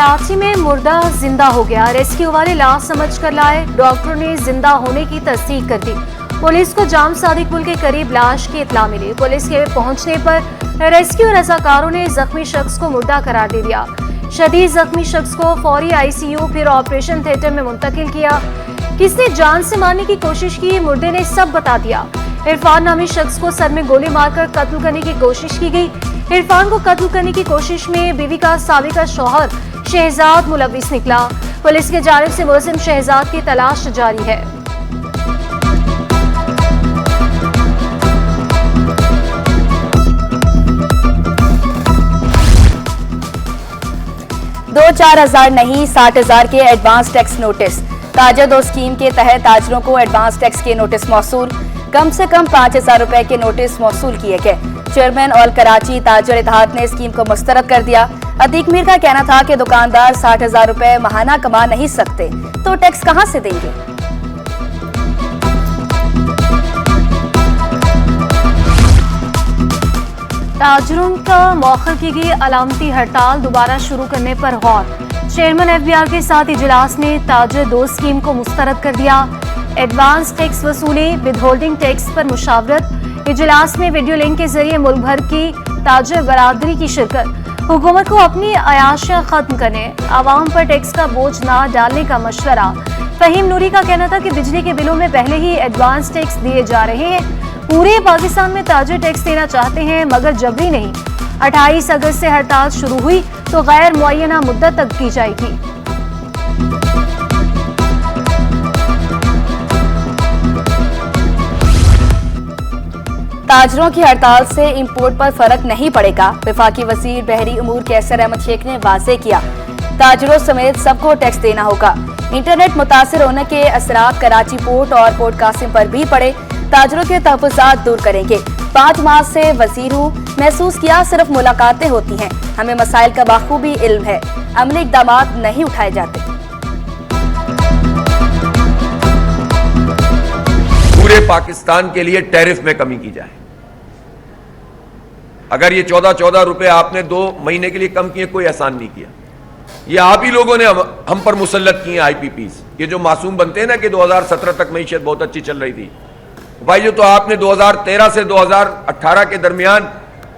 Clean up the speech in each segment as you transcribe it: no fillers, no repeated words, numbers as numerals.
कराची में मुर्दा जिंदा हो गया। रेस्क्यू वाले लाश समझकर लाए, डॉक्टरों ने जिंदा होने की तस्दीक कर दी। पुलिस को जाम सादिक पुल के करीब लाश की इत्तला मिली। पुलिस के पहुंचने पर रेस्क्यू रजाकारों ने जख्मी शख्स को मुर्दा करार दे दिया। शदीद जख्मी शख्स को फौरी आईसीयू फिर ऑपरेशन थिएटर में मुंतकिल किया। किसने जान से मारने की कोशिश की, मुर्दे ने सब बता दिया। इरफान नामी शख्स को सर में गोली मारकर कत्ल करने की कोशिश की गई। इरफान को कत्ल करने की कोशिश में बीवी का साबिका शौहर शहजाद मुलविस निकला। पुलिस की जानिब से मुलजिम शहजाद की तलाश जारी है। दो 4,000 नहीं 60,000 के एडवांस टैक्स नोटिस। ताजर दो स्कीम के तहत ताजरों को एडवांस टैक्स के नोटिस मौसूल। कम से कम 5,000 रुपए के नोटिस मौसूल किए गए। चेयरमैन ऑल कराची ताजर इत्तेहाद ने स्कीम को मुस्तरद कर दिया। अतीक मीर का कहना था कि दुकानदार 60,000 रुपए माहाना कमा नहीं सकते तो टैक्स कहां से देंगे। ताजरों का मौखर की गई अलामती हड़ताल दोबारा शुरू करने पर गौर। चेयरमैन एफबीआर के साथ इजलास में ताजर दो स्कीम को मुस्तरद कर दिया। एडवांस टैक्स वसूली, विदहोल्डिंग टैक्स पर मुशावरत। इजलास में वीडियो लिंक के जरिए मुल्क भर की ताजर बरादरी की शिरकत। हुकूमत को अपनी अयाशियां खत्म करने, आवाम पर टैक्स का बोझ ना डालने का मशवरा। फहीम नूरी का कहना था कि बिजली के बिलों में पहले ही एडवांस टैक्स दिए जा रहे हैं। पूरे पाकिस्तान में ताजर टैक्स देना चाहते हैं मगर जबरी नहीं। 28 अगस्त से हड़ताल शुरू हुई तो गैर मुअय्यना मुद्दत तक की जाएगी। ताजरों की हड़ताल से इंपोर्ट पर फर्क नहीं पड़ेगा। वफाकी वजीर बहरी उमूर कैसर अहमद शेख ने वाज़ेह किया, ताजरों समेत सबको टैक्स देना होगा। इंटरनेट मुतासिर होने के असरात कराची पोर्ट और पोर्ट कासिम पर भी पड़े। ताजरों के तहफ़्फ़ुज़ात दूर करेंगे। 5 माह से वजीर हूँ, महसूस किया सिर्फ मुलाकातें होती हैं। हमें मसाइल का बाखूबी इल्म है, अमली इक़दामात नहीं उठाए जाते। पूरे पाकिस्तान के लिए टैरिफ में कमी की जाए। अगर ये 14 रुपए आपने 2 महीने के लिए कम किए, कोई एहसान नहीं किया। ये आप ही लोगों ने हम पर मुसल्लत किए आईपीपीस। ये जो मासूम बनते हैं ना कि 2017 तक मईशत बहुत अच्छी चल रही थी, भाई जो तो आपने 2013 से 2018 के दरमियान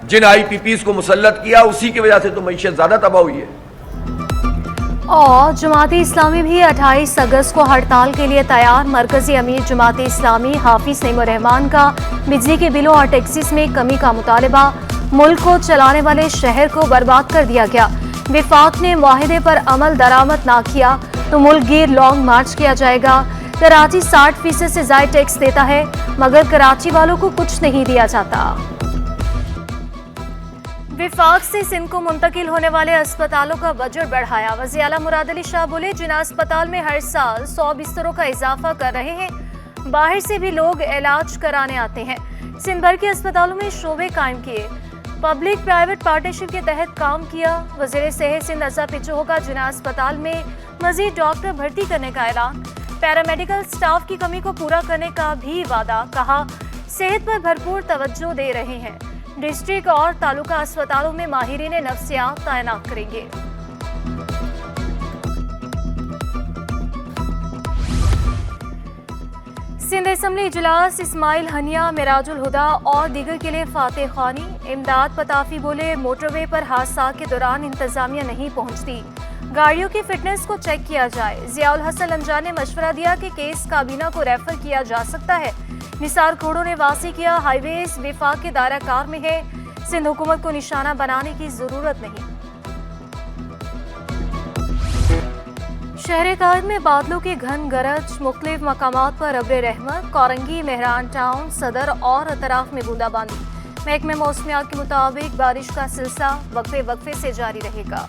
जिन आईपीपीस को मुसल्लत किया, उसी की वजह से तो मईशत ज्यादा तबाह हुई है। और जमात इस्लामी भी 28 अगस्त को हड़ताल के लिए तैयार। मरकजी अमीर जमात इस्लामी हाफिज नईमुर रहमान का बिजली के बिलों और टैक्सेस में कमी का मुतालबा। मुल्क को चलाने वाले शहर को बर्बाद कर दिया गया। विफाक ने मुआहिदे पर अमल दरामद ना किया तो मुल्क गिर लॉन्ग मार्च किया जाएगा। कराची 60% से ज्यादा टैक्स देता है मगर कराची वालों को कुछ नहीं दिया जाता। विफाक से सिंध को मुंतकिल होने वाले अस्पतालों का बजट बढ़ाया। वज़ीर आला मुराद अली शाह बोले, जिन अस्पताल में हर साल 100 बिस्तरों का इजाफा कर रहे हैं, बाहर से भी लोग इलाज कराने आते हैं। सिंध भर के अस्पतालों में शोबे कायम किए, पब्लिक प्राइवेट पार्टनरशिप के तहत काम किया। वज़ीर सेहत सिंध अज़ा पिचो होगा जिना अस्पताल में मजीद डॉक्टर भर्ती करने का ऐलान। पैरामेडिकल स्टाफ की कमी को पूरा करने का भी वादा। कहा, सेहत पर भरपूर तवज्जो दे रहे हैं। डिस्ट्रिक्ट और तालुका अस्पतालों में माहिरीन नफ्सियात तैनात करेंगे। सिंध असम्बली इजलास, इस्माइल हनिया, मिराजुल हुदा और दीगर के लिए फातेह खानी। इमदाद पताफी बोले, मोटरवे पर हादसा के दौरान इंतजामिया नहीं पहुंचती, गाड़ियों की फिटनेस को चेक किया जाए। जियाउल हसन लंजान ने मशवरा दिया कि केस काबीना को रेफर किया जा सकता है। निसार खोड़ों ने वासी किया, हाईवेज विफाक के दायरा कार में है, सिंध हुकूमत को निशाना बनाने की जरूरत नहीं। शहर कायद में बादलों की घन गरज, मुख्तलिफ मकामात पर अब्र रहमत। कोरंगी, मेहरान टाउन, सदर और अतराफ में बूंदाबांदी। महकमे मौसमियात के मुताबिक बारिश का सिलसिला वक्फे वक्फे से जारी रहेगा।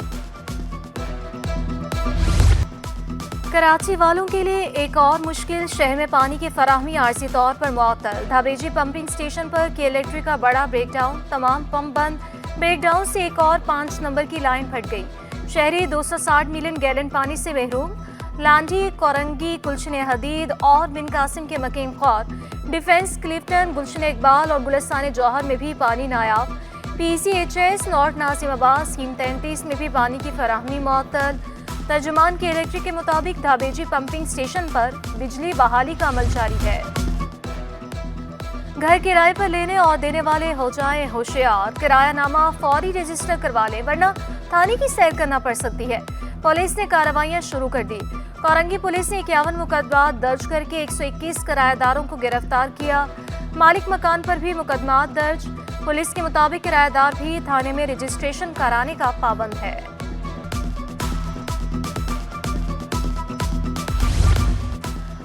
कराची वालों के लिए एक और मुश्किल, शहर में पानी की फराहमी आर्जी तौर पर मुअत्तल। धाबेजी पंपिंग स्टेशन पर के का बड़ा ब्रेकडाउन, तमाम पंप बंद। ब्रेकडाउन से एक और 5 नंबर की लाइन फट गई। शहरी 260 मिलियन गैलन पानी से महरूम। लांडी, कोरंगी, गुलशन हदीद और बिन कासिम के मकीम खौर, डिफेंस, क्लिफ्टन, गुलशन इकबाल और गुलिस्तान जौहर में भी पानी नायाब। PCHS नॉर्थ नासिमाबाद स्कीम 33 में भी पानी की फराहमी मुअत्तल। तर्जुमान के इलेक्ट्रिक के मुताबिक धाबेजी पंपिंग स्टेशन पर बिजली बहाली का अमल जारी है। घर किराए पर लेने और देने वाले हो जाएं होशियार, किरायानामा फौरी रजिस्टर करवा लें वरना थाने की सैर करना पड़ सकती है। पुलिस ने कार्रवाइयां शुरू कर दी। कोरंगी पुलिस ने 51 मुकदमा दर्ज करके 121 किराएदारों को गिरफ्तार किया। मालिक मकान पर भी मुकदमा दर्ज। पुलिस के मुताबिक किराएदार भी थाने में रजिस्ट्रेशन कराने का पाबंद है।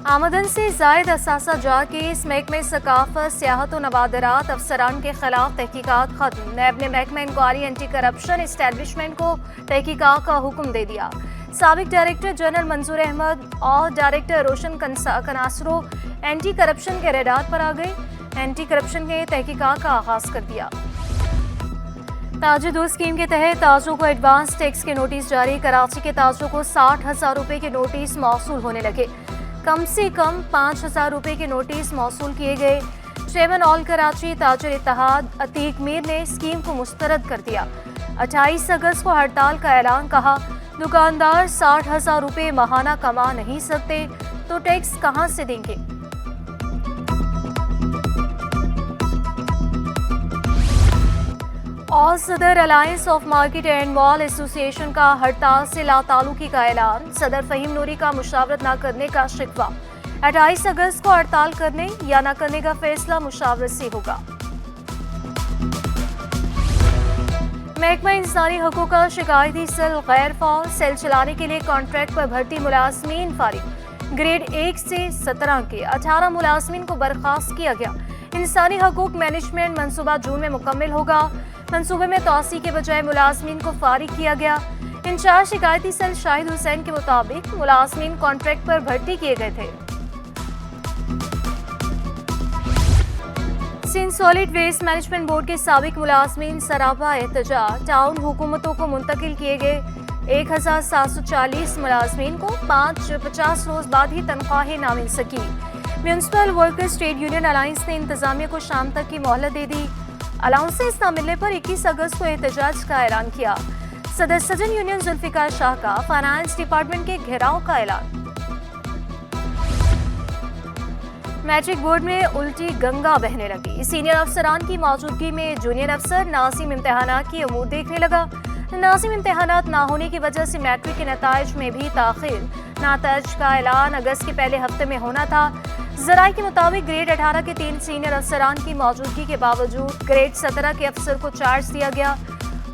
आमदन से जायद असासा जा केस महकमे सकाफत सियाहत व नवादरात अफसरान के खिलाफ तहकीकात खत्म। नैब ने महकमा इंक्वायरी एंटी करप्शन एस्टेब्लिशमेंट को तहकीकात का हुक्म दे दिया। साबिक डायरेक्टर जनरल मंजूर अहमद और डायरेक्टर रोशन कनासरो एंटी करप्शन के रेडार पर आ गए। एंटी करप्शन के तहकीकात का आगाज कर दिया। ताजो 2 स्कीम के तहत ताजों को एडवांस टैक्स के नोटिस जारी। कराची के ताजों को 60,000 रुपए के नोटिस मौसूल होने लगे। कम से कम 5,000 रुपए के नोटिस मौसूल किए गए। चेयरमैन ऑल कराची ताजर इत्तेहाद अतीक मीर ने स्कीम को मुस्तरद कर दिया। 28 अगस्त को हड़ताल का ऐलान। कहा, दुकानदार 60,000 रुपए माहाना कमा नहीं सकते तो टैक्स कहां से देंगे। और सदर alliance of market and mall association का हड़ताल से लाताल्लुकी का ऐलान। सदर फहीम नूरी का मुशावरत न करने का शिकवा। 28 अगस्त को हड़ताल करने या न करने का फैसला मुशावरत से होगा। महकमा इंसानी हकूक़ का शिकायती सेल गैर फाल। सेल चलाने के लिए कॉन्ट्रैक्ट पर भर्ती मुलाजमीन फारिग। ग्रेड 1 से 17 के 18 मुलाजमीन को बर्खास्त किया गया। इंसानी हकूक़ मैनेजमेंट मनसूबा जून में मुकम्मल होगा। मंसूबे में तोसी के बजाय मुलाजमीन को फारिग किया गया। इंचार्ज शिकायती सेल शाहिद हुसैन के मुताबिक मुलाजमीन कॉन्ट्रैक्ट पर भर्ती किए गए थे। Sindh solid waste management board के साबिक मुलाजमीन सरापा एहतजाज। टाउन हुकूमतों को मुंतकिल किए गए 1,740 मुलाजमीन को 50 रोज बाद ही तनख्वाहें ना मिल सकी। Municipal workers trade union alliance ने इंतजामिया को शाम तक की मोहलत दे दी। अलाउंसेस न मिलने पर 21 अगस्त को एहतजाज का ऐलान किया। सदर सजन यूनियन जुल्फिकार शाह का फाइनेंस डिपार्टमेंट के घेराव का ऐलान। मैट्रिक बोर्ड में उल्टी गंगा बहने लगी। सीनियर अफसरान की मौजूदगी में जूनियर अफसर नासिम इम्तिहानात की उम्मीद देखने लगा। नासिम इम्तिहानात ना होने की वजह से मैट्रिक के नताइज में भी ताखिर। नताइज का ऐलान अगस्त के पहले हफ्ते में होना था। जराये के मुताबिक ग्रेड 18 के 3 सीनियर अफसरान की मौजूदगी के बावजूद ग्रेड 17 के अफसर को चार्ज दिया गया।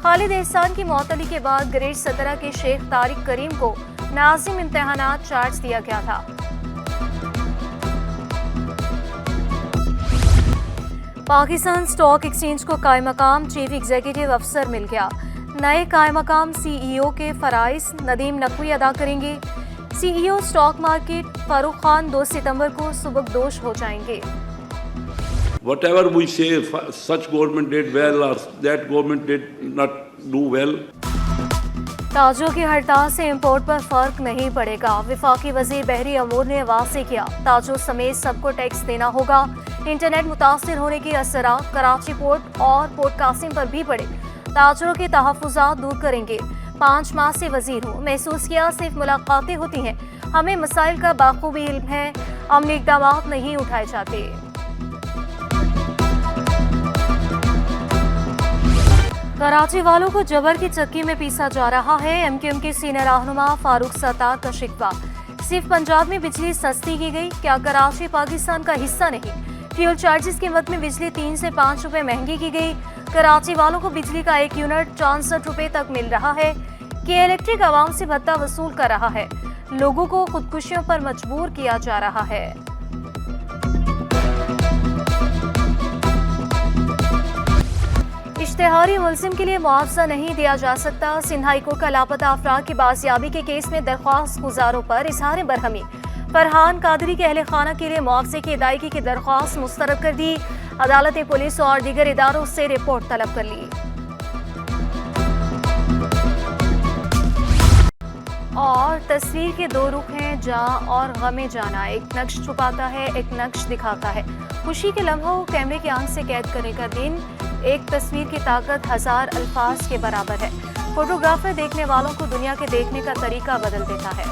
खालिद एहसान की मौतली के बाद ग्रेड 17 के शेख तारिक करीम को नासिम इम्तिहानात चार्ज दिया गया था। पाकिस्तान स्टॉक एक्सचेंज को कायम मकाम चीफ एग्जीक्यूटिव अफसर मिल गया। नए कायम मकाम CEO के फराइज नदीम नकवी अदा करेंगे। CEO stock market Farooq Khan 2 सितंबर को सुबकदोश हो जाएंगे। Whatever we say, such government did well or that government did not do well. Tajo की हड़ताल से इंपोर्ट पर फर्क नहीं पड़ेगा। विफाकी वजीर बहरी अमूर ने वाज़ेह किया। ताजों समेत सबको टैक्स देना होगा। इंटरनेट मुतासिर होने की असरात कराची पोर्ट और पोर्ट कासिम पर भी पड़े। ताजरों के तहफ़्फ़ुज़ात दूर करेंगे। 5 माह से वजीर हूँ, महसूस किया सिर्फ मुलाकातें होती हैं। हमें मसाइल का बाखूबी इल्म है, अमली इक़दामात नहीं उठाए जाते। कराची वालों को जबर की चक्की में पीसा जा रहा है। MQM के सीनियर रहनुमा फारूक सत्तार का शिकवा। सिर्फ पंजाब में बिजली सस्ती की गई, क्या कराची पाकिस्तान का हिस्सा नहीं। फ्यूल चार्जेस की मद में बिजली 3 से 5 रुपए महंगी की गई। कराची वालों को बिजली का 1 यूनिट 64 रुपए तक मिल रहा है। कि इलेक्ट्रिक आवाम से भत्ता वसूल कर रहा है। लोगों को खुदकुशियों पर मजबूर किया जा रहा है। इश्तेहारी मुलजिम के लिए मुआवजा नहीं दिया जा सकता। सिंध हाई कोर्ट का लापता अफराद की बाजियाबी के केस में दरख्वास्त गुजारों पर इजहार बरहमी। फरहान कादरी के अहले खाना के लिए मुआवजे की अदायगी की दरख्वास्त मुस्तरद कर दी। अदालत ने पुलिस और दीगर इदारों से रिपोर्ट तलब कर ली। और तस्वीर के 2 रुख हैं, जहाँ और गमे जाना। एक नक्श छुपाता है, एक नक्श दिखाता है। खुशी के लम्हों को कैमरे की आंख से कैद करने का दिन एक तस्वीर की ताकत 1000 अल्फाज के बराबर है। फोटोग्राफर देखने वालों को दुनिया के देखने का तरीका बदल देता है।